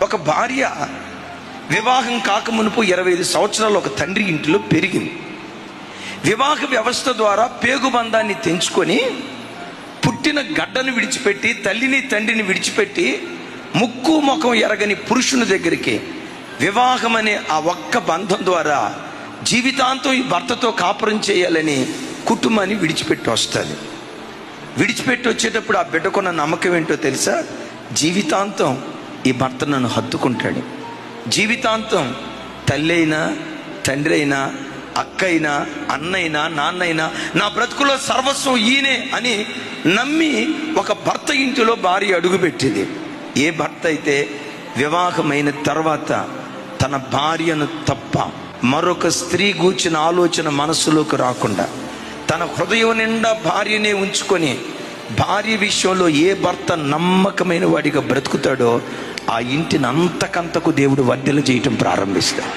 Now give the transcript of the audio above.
ఒక భార్య వివాహం కాకమునుపు 25 సంవత్సరాలు ఒక తండ్రి ఇంటిలో పెరిగింది. వివాహ వ్యవస్థ ద్వారా పేగుబంధాన్ని తెంచుకొని పుట్టిన గడ్డను విడిచిపెట్టి, తల్లిని తండ్రిని విడిచిపెట్టి, ముక్కు ముఖం ఎరగని పురుషుని దగ్గరికి వివాహం అనే ఆ ఒక్క బంధం ద్వారా జీవితాంతం ఈ భర్తతో కాపురం చేయాలని కుటుంబాన్ని విడిచిపెట్టి వస్తుంది. విడిచిపెట్టి వచ్చేటప్పుడు ఆ బిడ్డకున్న నమ్మకం ఏంటో తెలుసా? జీవితాంతం ఈ భర్త నన్ను హత్తుకుంటాడు, జీవితాంతం తల్లి అయినా తండ్రి అయినా అక్క అయినా అన్నైనా నాన్నైనా నా బ్రతుకులో సర్వస్వం ఈయనే అని నమ్మి ఒక భర్త ఇంటిలో భార్య అడుగుపెట్టింది. ఏ భర్త అయితే వివాహమైన తర్వాత తన భార్యను తప్ప మరొక స్త్రీ గూర్చిన ఆలోచన మనస్సులోకి రాకుండా తన హృదయం నిండా భార్యనే ఉంచుకొని భార్య విషయంలో ఏ భర్త నమ్మకమైన వాడిగా బ్రతుకుతాడో ఆ ఇంటిని అంతకంతకు దేవుడు వర్ధిల్ల చేయటం ప్రారంభిస్తాడు.